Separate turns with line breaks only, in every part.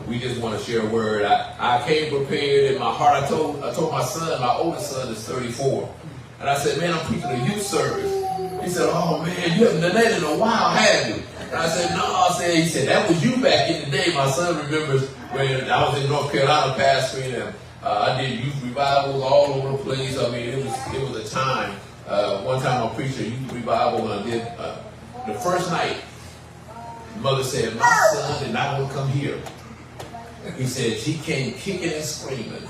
we just want to share a word. I came prepared in my heart. I told my son, my oldest son is 34. And I said, man, I'm preaching a youth service. He said, oh man, you haven't done that in a while, have you? And I said, no. He said, that was you back in the day. My son remembers when I was in North Carolina pastoring, and I did youth revivals all over the place. I mean, it was a time. One time I preached a youth revival, and I did the first night. Mother said, my son did not want to come here. He said, she came kicking and screaming.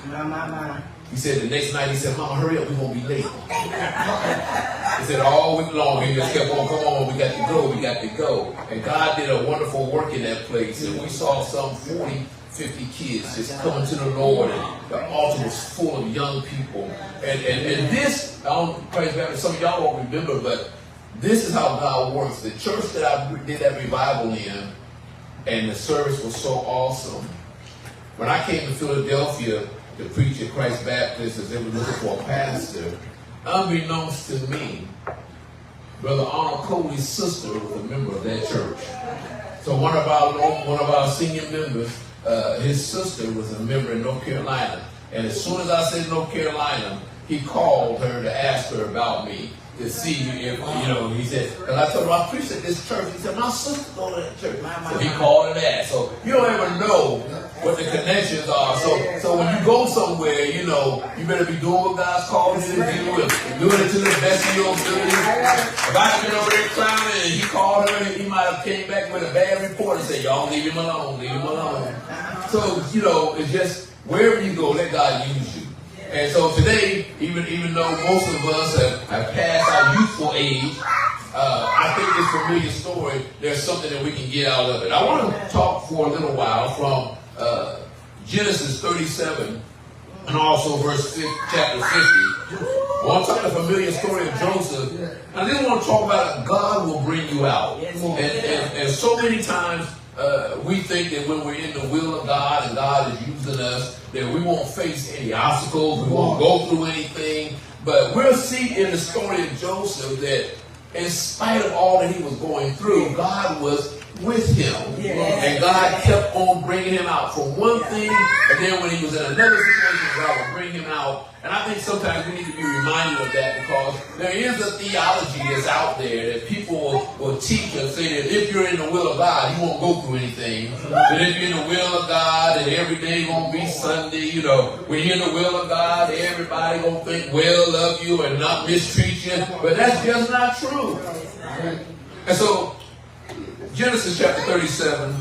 He said the next night, he said, Mama, hurry up, we're going to be late. He said all week long, he just kept on, come on, we got to go, we got to go. And God did a wonderful work in that place. And we saw some 40, 50 kids just coming to the Lord. And the altar was full of young people. And this, I don't, praise God, some of y'all won't remember, but this is how God works. The church that I did that revival in, and the service was so awesome. When I came to Philadelphia to preach at Christ Baptist, as they were looking for a pastor, unbeknownst to me, Brother Arnold Coley's sister was a member of that church. So one of our senior members, his sister was a member in North Carolina. And as soon as I said North Carolina, he called her to ask her about me, to see if, he said, because I told him I preached at this church. He said, my sister go to that church. So he called her that. So you don't ever know what the connections are. So when you go somewhere, you better be doing what God's called you to do and doing it to the best of your ability. If I had been over there clowning and he called her, he might have came back with a bad report and said, y'all leave him alone, leave him alone. So, it's just wherever you go, let God use you. And so today, even though most of us have passed our youthful age, I think this familiar story, there's something that we can get out of it. I want to talk for a little while from Genesis 37 and also chapter 50. I want to talk about the familiar story of Joseph. I just want to talk about God will bring you out. And so many times, we think that when we're in the will of God and God is using us, that we won't face any obstacles, we won't go through anything. But we'll see in the story of Joseph that in spite of all that he was going through, God was with him. And God kept on bringing him out from one thing, and then when he was in another situation, God would bring him out. And I think sometimes we need to be reminded of that, because there is a theology that's out there that people will teach and say that if you're in the will of God, you won't go through anything. That if you're in the will of God, and every day gonna be Sunday, when you're in the will of God, everybody gonna think well of you and not mistreat you. But that's just not true. And so Genesis chapter 37,